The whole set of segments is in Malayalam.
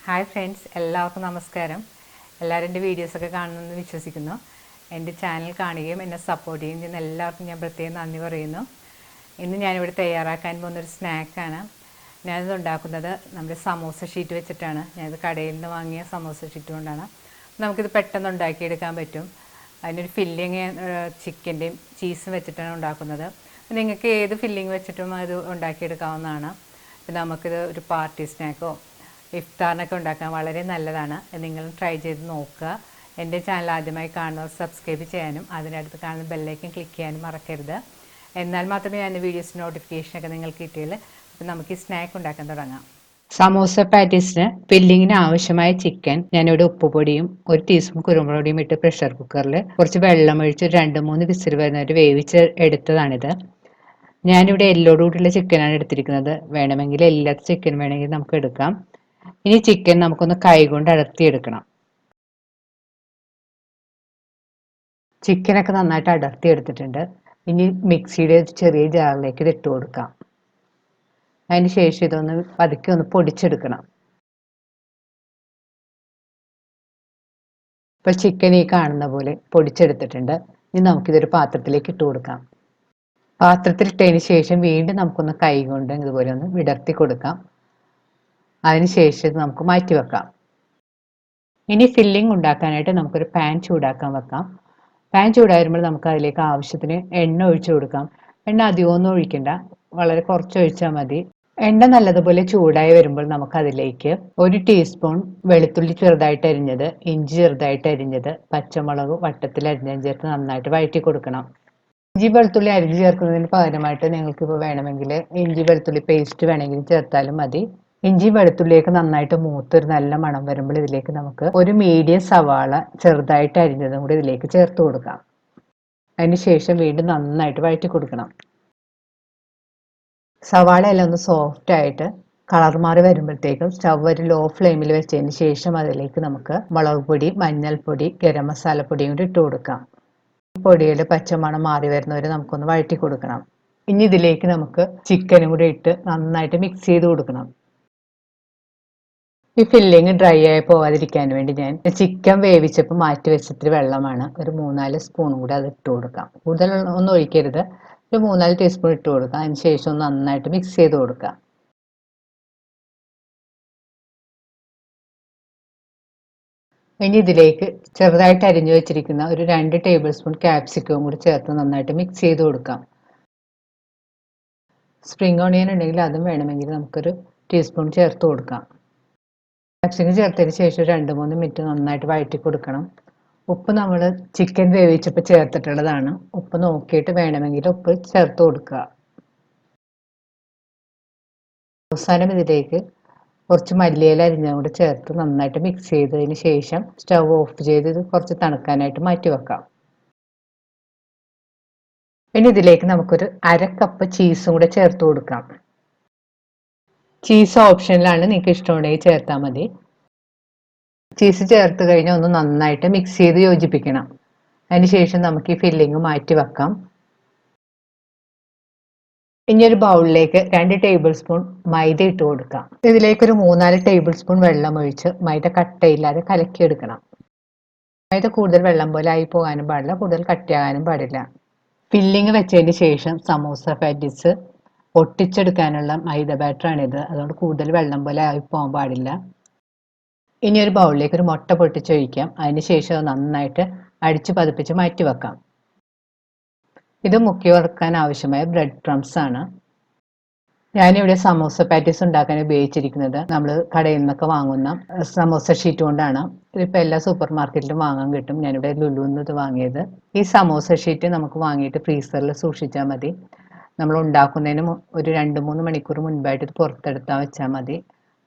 ഹായ് ഫ്രണ്ട്സ്, എല്ലാവർക്കും നമസ്കാരം. എല്ലാവരും എൻ്റെ വീഡിയോസൊക്കെ കാണുമെന്ന് വിശ്വസിക്കുന്നു. എൻ്റെ ചാനൽ കാണുകയും എന്നെ സപ്പോർട്ട് ചെയ്യുകയും ചെയ്യുന്ന എല്ലാവർക്കും ഞാൻ പ്രത്യേകം നന്ദി പറയുന്നു. ഇന്ന് ഞാനിവിടെ തയ്യാറാക്കാൻ പോകുന്നൊരു സ്നാക്കാണ്. ഞാനിത് ഉണ്ടാക്കുന്നത് നമ്മുടെ സമോസ ഷീറ്റ് വെച്ചിട്ടാണ്. ഞാനിത് കടയിൽ നിന്ന് വാങ്ങിയ സമോസ ഷീറ്റ് കൊണ്ടാണ്. നമുക്കിത് പെട്ടെന്ന് ഉണ്ടാക്കിയെടുക്കാൻ പറ്റും. അതിനൊരു ഫില്ലിങ് ചിക്കൻ്റെയും ചീസും വെച്ചിട്ടാണ് ഉണ്ടാക്കുന്നത്. നിങ്ങൾക്ക് ഏത് ഫില്ലിങ് വെച്ചിട്ടും അത് ഉണ്ടാക്കിയെടുക്കാവുന്നതാണ്. നമുക്കിത് ഒരു പാർട്ടി സ്നാക്കോ ഇഫ്താറിനൊക്കെ ഉണ്ടാക്കാൻ വളരെ നല്ലതാണ്. നിങ്ങൾ ട്രൈ ചെയ്ത് നോക്കുക. എൻ്റെ ചാനൽ ആദ്യമായി കാണുന്നവർ സബ്സ്ക്രൈബ് ചെയ്യാനും അതിനടുത്ത് കാണുന്ന ബെല്ലൈക്കൻ ക്ലിക്ക് ചെയ്യാനും മറക്കരുത്. എന്നാൽ മാത്രമേ ഞാൻ വീഡിയോസ് നോട്ടിഫിക്കേഷനൊക്കെ നിങ്ങൾക്ക് കിട്ടുകയുള്ളൂ. അപ്പോൾ നമുക്ക് ഈ സ്നാക്ക് ഉണ്ടാക്കാൻ തുടങ്ങാം. സമോസ പാറ്റീസിന് ഫില്ലിങ്ങിന് ആവശ്യമായ ചിക്കൻ ഞാനിവിടെ ഉപ്പുപൊടിയും 1 ടീസ്പൂൺ കുരുമുളക് പൊടിയും ഇട്ട് പ്രഷർ കുക്കറിൽ കുറച്ച് വെള്ളം ഒഴിച്ച് 2-3 വിസിൽ വരുന്നവരെ വേവിച്ച് എടുത്തതാണിത്. ഞാനിവിടെ എല്ലോടുകൂടിയുള്ള ചിക്കനാണ് എടുത്തിരിക്കുന്നത്. വേണമെങ്കിൽ എല്ലാത്ത ചിക്കൻ വേണമെങ്കിൽ നമുക്ക് എടുക്കാം. ഇനി ചിക്കൻ നമുക്കൊന്ന് കൈകൊണ്ട് അടർത്തിയെടുക്കണം. ചിക്കനൊക്കെ നന്നായിട്ട് അടർത്തി എടുത്തിട്ടുണ്ട്. ഇനി മിക്സിയുടെ ചെറിയ ജാറിലേക്ക് ഇത് ഇട്ട് കൊടുക്കാം. അതിന് ശേഷം ഇതൊന്ന് പതുക്കെ ഒന്ന് പൊടിച്ചെടുക്കണം. ഇപ്പോൾ ചിക്കൻ ഈ കാണുന്ന പോലെ പൊടിച്ചെടുത്തിട്ടുണ്ട്. ഇനി നമുക്കിതൊരു പാത്രത്തിലേക്ക് ഇട്ട് കൊടുക്കാം. പാത്രത്തിൽ ഇട്ടതിന് ശേഷം വീണ്ടും നമുക്കൊന്ന് കൈ കൊണ്ട് ഇതുപോലെ ഒന്ന് വിടർത്തി കൊടുക്കാം. അതിനുശേഷം ഇത് നമുക്ക് മാറ്റി വെക്കാം. ഇനി ഫില്ലിംഗ് ഉണ്ടാക്കാനായിട്ട് നമുക്കൊരു പാൻ ചൂടാക്കാൻ വെക്കാം. പാൻ ചൂടായിരുമ്പോൾ നമുക്ക് അതിലേക്ക് ആവശ്യത്തിന് എണ്ണ ഒഴിച്ചു കൊടുക്കാം. എണ്ണ അധികമൊന്നും ഒഴിക്കണ്ട, വളരെ കുറച്ച് ഒഴിച്ചാൽ മതി. എണ്ണ നല്ലതുപോലെ ചൂടായി വരുമ്പോൾ നമുക്ക് അതിലേക്ക് 1 ടീസ്പൂൺ വെളുത്തുള്ളി ചെറുതായിട്ട് അരിഞ്ഞത്, ഇഞ്ചി ചെറുതായിട്ട് അരിഞ്ഞത്, പച്ചമുളക് വട്ടത്തിൽ അരിഞ്ഞത് ചേർത്ത് നന്നായിട്ട് വഴറ്റി കൊടുക്കണം. ഇഞ്ചി വെളുത്തുള്ളി അരിഞ്ഞ് ചേർക്കുന്നതിന് പകരമായിട്ട് നിങ്ങൾക്കിപ്പോൾ വേണമെങ്കിൽ ഇഞ്ചി വെളുത്തുള്ളി പേസ്റ്റ് വേണമെങ്കിൽ ചേർത്താലും മതി. ഇഞ്ചി വെളുത്തുള്ളിയൊക്കെ നന്നായിട്ട് മൂത്തൊരു നല്ല മണം വരുമ്പോൾ ഇതിലേക്ക് നമുക്ക് ഒരു മീഡിയം സവാള ചെറുതായിട്ട് അരിഞ്ഞതും കൂടി ഇതിലേക്ക് ചേർത്ത് കൊടുക്കാം. അതിനുശേഷം വീണ്ടും നന്നായിട്ട് വഴറ്റി കൊടുക്കണം. സവാള എല്ലാം ഒന്ന് സോഫ്റ്റ് ആയിട്ട് കളർ മാറി വരുമ്പോഴത്തേക്കും സ്റ്റവ് ഒരു ലോ ഫ്ലെയിമിൽ വെച്ചതിന് ശേഷം അതിലേക്ക് നമുക്ക് മുളക് പൊടി, മഞ്ഞൾപ്പൊടി, ഗരം മസാലപ്പൊടിയും കൂടി ഇട്ട് കൊടുക്കാം. പൊടിയുടെ പച്ചമണം മാറി വരുന്നവരെ നമുക്കൊന്ന് വഴറ്റി കൊടുക്കണം. ഇനി ഇതിലേക്ക് നമുക്ക് ചിക്കനും കൂടി ഇട്ട് നന്നായിട്ട് മിക്സ് ചെയ്ത് കൊടുക്കണം. ഈ ഫില്ലിങ് ഡ്രൈ ആയി പോവാതിരിക്കാൻ വേണ്ടി ഞാൻ ചിക്കൻ വേവിച്ചപ്പോൾ മാറ്റി വെച്ചിട്ട് വെള്ളമാണ് ഒരു 3-4 സ്പൂണും കൂടി അത് ഇട്ട് കൊടുക്കാം. കൂടുതൽ ഒന്നും ഒഴിക്കരുത്, ഒരു 3-4 ടീസ്പൂൺ ഇട്ട് കൊടുക്കാം. അതിന് ശേഷം നന്നായിട്ട് മിക്സ് ചെയ്ത് കൊടുക്കാം. ഇനി ഇതിലേക്ക് ചെറുതായിട്ട് അരിഞ്ഞു വെച്ചിരിക്കുന്ന ഒരു 2 ടേബിൾ സ്പൂൺ ക്യാപ്സിക്കവും കൂടി ചേർത്ത് നന്നായിട്ട് മിക്സ് ചെയ്ത് കൊടുക്കാം. സ്പ്രിംഗ് ഓണിയൻ ഉണ്ടെങ്കിൽ അതും വേണമെങ്കിൽ നമുക്കൊരു ടീസ്പൂൺ ചേർത്ത് കൊടുക്കാം. ക്യാപ്സിക്കം ചേർത്തതിന് ശേഷം 2-3 മിനിറ്റ് നന്നായിട്ട് വഴറ്റി കൊടുക്കണം. ഉപ്പ് നമ്മൾ ചിക്കൻ വേവിച്ചപ്പോൾ ചേർത്തിട്ടുള്ളതാണ്. ഉപ്പ് നോക്കിയിട്ട് വേണമെങ്കിൽ ഉപ്പ് ചേർത്ത് കൊടുക്കുക. അവസാനം ഇതിലേക്ക് കുറച്ച് മല്ലിയില അരിഞ്ഞതും കൂടി ചേർത്ത് നന്നായിട്ട് മിക്സ് ചെയ്തതിന് ശേഷം സ്റ്റവ് ഓഫ് ചെയ്ത് ഇത് കുറച്ച് തണുക്കാനായിട്ട് മാറ്റി വെക്കാം. പിന്നെ ഇതിലേക്ക് നമുക്കൊരു 1/2 കപ്പ് ചീസും കൂടെ ചേർത്ത് കൊടുക്കാം. ചീസ് ഓപ്ഷനിലാണ്, നിങ്ങൾക്ക് ഇഷ്ടമുണ്ടെങ്കിൽ ചേർത്താൽ മതി. ചീസ് ചേർത്ത് കഴിഞ്ഞാൽ ഒന്ന് നന്നായിട്ട് മിക്സ് ചെയ്ത് യോജിപ്പിക്കണം. അതിനുശേഷം നമുക്ക് ഈ ഫില്ലിങ് മാറ്റി വെക്കാം. ഇനി ഒരു ബൗളിലേക്ക് 2 ടേബിൾ സ്പൂൺ മൈദ ഇട്ട് കൊടുക്കാം. ഇതിലേക്ക് ഒരു 3-4 ടേബിൾ സ്പൂൺ വെള്ളം ഒഴിച്ച് മൈദ കട്ടയില്ലാതെ കലക്കിയെടുക്കണം. മൈദ കൂടുതൽ വെള്ളം പോലെ ആയി പോകാനും പാടില്ല, കൂടുതൽ കട്ടിയാകാനും പാടില്ല. ഫില്ലിങ് വെച്ചതിന് ശേഷം സമോസ പാറ്റീസ് ഒട്ടിച്ചെടുക്കാനുള്ള മൈദ ബാറ്ററാണിത്. അതുകൊണ്ട് കൂടുതൽ വെള്ളം പോലെ ആയി പോകാൻ പാടില്ല. ഇനി ഒരു ബൗളിലേക്ക് ഒരു മുട്ട പൊട്ടിച്ചൊഴിക്കാം. അതിനുശേഷം നന്നായിട്ട് അടിച്ച് പതിപ്പിച്ച് മാറ്റി വെക്കാം. ഇത് മുക്കി വറുക്കാൻ ആവശ്യമായ ബ്രെഡ് ക്രംസ് ആണ്. ഞാനിവിടെ സമോസ പാറ്റീസ് ഉണ്ടാക്കാൻ ഉപയോഗിച്ചിരിക്കുന്നത് നമ്മൾ കടയിൽ നിന്നൊക്കെ വാങ്ങുന്ന സമോസ ഷീറ്റ് കൊണ്ടാണ്. ഇതിപ്പോൾ എല്ലാ സൂപ്പർ മാർക്കറ്റിലും വാങ്ങാൻ കിട്ടും. ഞാനിവിടെ ലുലുന്ന് ഇത് വാങ്ങിയത്. ഈ സമോസ ഷീറ്റ് നമുക്ക് വാങ്ങിയിട്ട് ഫ്രീസറിൽ സൂക്ഷിച്ചാൽ മതി. നമ്മൾ ഉണ്ടാക്കുന്നതിന് ഒരു 2-3 മണിക്കൂർ മുൻപായിട്ട് ഇത് പുറത്തെടുത്താൽ വെച്ചാൽ മതി.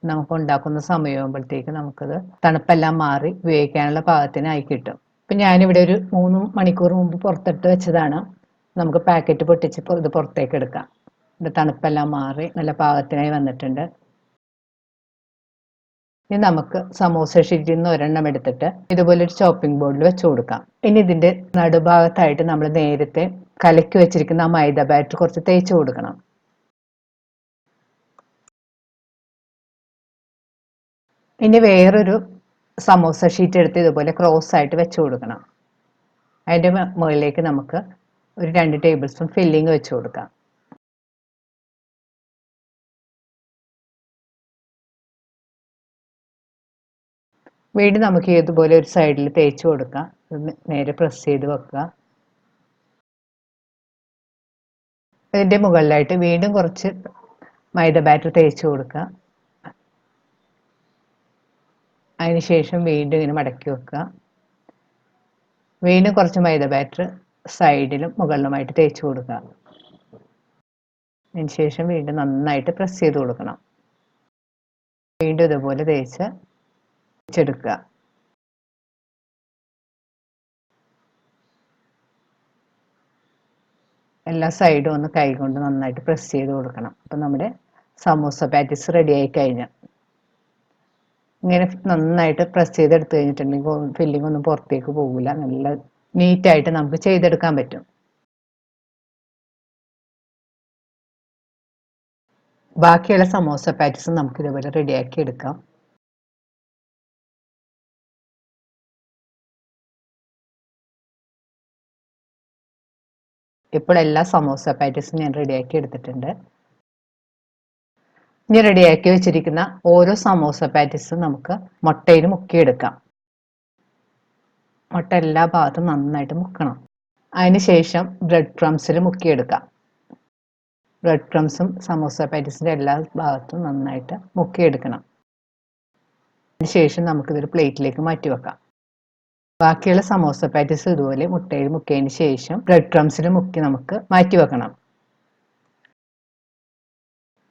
നമുക്ക് ഉണ്ടാക്കുന്ന സമയമാകുമ്പോഴത്തേക്ക് നമുക്കത് തണുപ്പെല്ലാം മാറി ഉപയോഗിക്കാനുള്ള പാകത്തിനായി കിട്ടും. ഇപ്പം ഞാനിവിടെ ഒരു 3 മണിക്കൂർ മുമ്പ് പുറത്തെടുത്ത് വെച്ചതാണ്. നമുക്ക് പാക്കറ്റ് പൊട്ടിച്ച് ഇത് പുറത്തേക്ക് എടുക്കാം. ഇത് തണുപ്പെല്ലാം മാറി നല്ല പാകത്തിനായി വന്നിട്ടുണ്ട്. ഇനി നമുക്ക് സമോസ ഷീറ്റിൽ നിന്ന് ഒരെണ്ണം എടുത്തിട്ട് ഇതുപോലെ ഒരു ചോപ്പിംഗ് ബോർഡിൽ വെച്ച് കൊടുക്കാം. ഇനി ഇതിൻ്റെ നടുഭാഗത്തായിട്ട് നമ്മൾ നേരത്തെ കലക്കി വെച്ചിരിക്കുന്ന ആ മൈദ ബാറ്റർ കുറച്ച് തേച്ച് കൊടുക്കണം. ഇനി വേറൊരു സമോസ ഷീറ്റ് എടുത്ത് ഇതുപോലെ ക്രോസ് ആയിട്ട് വെച്ച് കൊടുക്കണം. അതിൻ്റെ മുകളിലേക്ക് നമുക്ക് ഒരു 2 ടേബിൾ സ്പൂൺ ഫില്ലിങ് വെച്ച് കൊടുക്കാം. വീണ്ടും നമുക്ക് ഇതുപോലെ ഒരു സൈഡിൽ തേച്ച് കൊടുക്കാം. നേരെ പ്രസ് ചെയ്ത് വെക്കുക. ഇതിൻ്റെ മുകളിലായിട്ട് വീണ്ടും കുറച്ച് മൈദ ബാറ്റർ തേച്ച് കൊടുക്കുക. അതിനുശേഷം വീണ്ടും ഇങ്ങനെ മടക്കി വെക്കുക. വീണ്ടും കുറച്ച് മൈദ ബാറ്റർ സൈഡിലും മുകളിലുമായിട്ട് തേച്ച് കൊടുക്കുക. അതിനുശേഷം വീണ്ടും നന്നായിട്ട് പ്രസ് ചെയ്ത് കൊടുക്കണം. വീണ്ടും ഇതുപോലെ തേച്ചെടുക്കുക. എല്ലാ സൈഡും ഒന്ന് കൈകൊണ്ട് നന്നായിട്ട് പ്രസ് ചെയ്ത് കൊടുക്കണം. അപ്പം നമ്മുടെ സമൂസ പാറ്റീസ് റെഡി ആയി കഴിഞ്ഞു. ഇങ്ങനെ നന്നായിട്ട് പ്രസ് ചെയ്തെടുത്ത് കഴിഞ്ഞിട്ടുണ്ടെങ്കിൽ ഫില്ലിംഗ് ഒന്നും പുറത്തേക്ക് പോകില്ല. നല്ല നീറ്റായിട്ട് നമുക്ക് ചെയ്തെടുക്കാൻ പറ്റും. ബാക്കിയുള്ള സമോസ പാറ്റീസ് നമുക്ക് ഇതുപോലെ റെഡിയാക്കി എടുക്കാം. ഇപ്പോൾ എല്ലാ സമോസ പാറ്റീസും ഞാൻ റെഡിയാക്കി എടുത്തിട്ടുണ്ട്. ഇനി റെഡിയാക്കി വെച്ചിരിക്കുന്ന ഓരോ സമോസ പാറ്റീസും നമുക്ക് മുട്ടയിൽ മുക്കിയെടുക്കാം. മുട്ട എല്ലാ ഭാഗത്തും നന്നായിട്ട് മുക്കണം. അതിനുശേഷം ബ്രെഡ് ക്രംസിൽ മുക്കിയെടുക്കാം. ബ്രെഡ് ക്രംസും സമോസ പാറ്റീസിൻ്റെ എല്ലാ ഭാഗത്തും നന്നായിട്ട് മുക്കിയെടുക്കണം. അതിനുശേഷം നമുക്കിതൊരു പ്ലേറ്റിലേക്ക് മാറ്റി വെക്കാം. ബാക്കിയുള്ള സമോസ പാറ്റീസ് ഇതുപോലെ മുട്ടയിൽ മുക്കിയതിന് ശേഷം ബ്രെഡ് ക്രംസിൽ മുക്കി നമുക്ക് മാറ്റി വെക്കണം.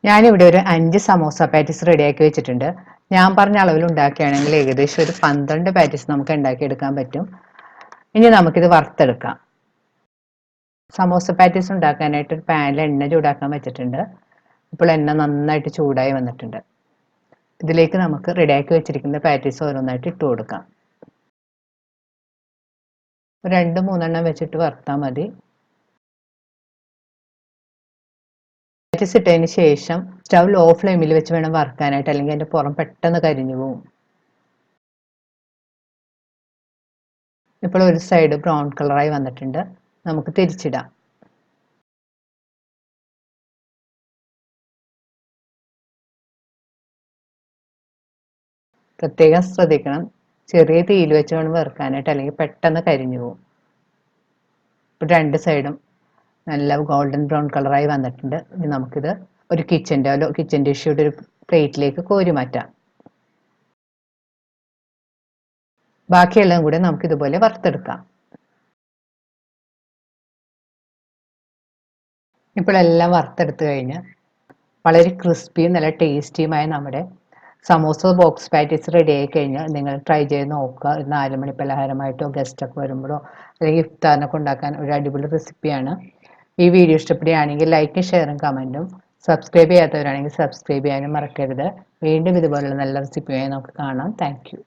ഞാനിവിടെ ഒരു 5 സമോസ പാറ്റീസ് റെഡിയാക്കി വെച്ചിട്ടുണ്ട്. ഞാൻ പറഞ്ഞ അളവിൽ ഉണ്ടാക്കുകയാണെങ്കിൽ ഏകദേശം ഒരു 12 പാറ്റീസ് നമുക്ക് ഉണ്ടാക്കിയെടുക്കാൻ പറ്റും. ഇനി നമുക്കിത് വറുത്തെടുക്കാം. സമോസ പാറ്റീസ് ഉണ്ടാക്കാനായിട്ട് ഒരു പാനിൽ എണ്ണ ചൂടാക്കാൻ വെച്ചിട്ടുണ്ട്. ഇപ്പോൾ എണ്ണ നന്നായിട്ട് ചൂടായി വന്നിട്ടുണ്ട്. ഇതിലേക്ക് നമുക്ക് റെഡിയാക്കി വെച്ചിരിക്കുന്ന പാറ്റീസ് ഓരോന്നായിട്ട് ഇട്ട് കൊടുക്കാം. 2-3 വെച്ചിട്ട് വറുത്താൽ മതി. പാറ്റീസ് ഇട്ടതിന് ശേഷം സ്റ്റൗ ലോ ഫ്ലെയിമിൽ വെച്ച് വേണം വറുക്കാനായിട്ട്, അല്ലെങ്കിൽ അതിൻ്റെ പുറം പെട്ടെന്ന് കരിഞ്ഞു പോകും. ഇപ്പോൾ ഒരു സൈഡ് ബ്രൗൺ കളറായി വന്നിട്ടുണ്ട്. നമുക്ക് തിരിച്ചിടാം. പ്രത്യേകം ശ്രദ്ധിക്കണം, ചെറിയ തീയിൽ വെച്ച് വേണം വറുക്കാനായിട്ട്, അല്ലെങ്കിൽ പെട്ടെന്ന് കരിഞ്ഞു പോകും. ഇപ്പോൾ 2 സൈഡും നല്ല ഗോൾഡൻ ബ്രൗൺ കളറായി വന്നിട്ടുണ്ട്. ഇനി നമുക്കിത് ഒരു കിച്ചൻ ടിഷ്യൂടെ ഒരു പ്ലേറ്റിലേക്ക് കോരി മാറ്റാം. ബാക്കിയെല്ലാം കൂടെ നമുക്ക് ഇതുപോലെ വറുത്തെടുക്കാം. ഇപ്പോൾ എല്ലാം വറുത്തെടുത്ത് കഴിഞ്ഞ് വളരെ ക്രിസ്പിയും നല്ല ടേസ്റ്റിയുമായ നമ്മുടെ സമോസ ബോക്സ് പാറ്റീസ് റെഡി ആയി കഴിഞ്ഞാൽ നിങ്ങൾ ട്രൈ ചെയ്ത് നോക്കുക. 4 മണി പലഹാരമായിട്ടോ ഗസ്റ്റൊക്കെ വരുമ്പോഴോ അല്ലെങ്കിൽ ഇഫ്താറിനൊക്കെ ഉണ്ടാക്കാൻ ഒരു അടിപൊളി റെസിപ്പിയാണ്. ഈ വീഡിയോ ഇഷ്ടപ്പെടുകയാണെങ്കിൽ ലൈക്കും ഷെയറും കമൻറ്റും, സബ്സ്ക്രൈബ് ചെയ്യാത്തവരാണെങ്കിൽ സബ്സ്ക്രൈബ് ചെയ്യാനും മറക്കരുത്. വീണ്ടും ഇതുപോലുള്ള നല്ല റെസിപ്പിയായി നമുക്ക് കാണാം. Thank you.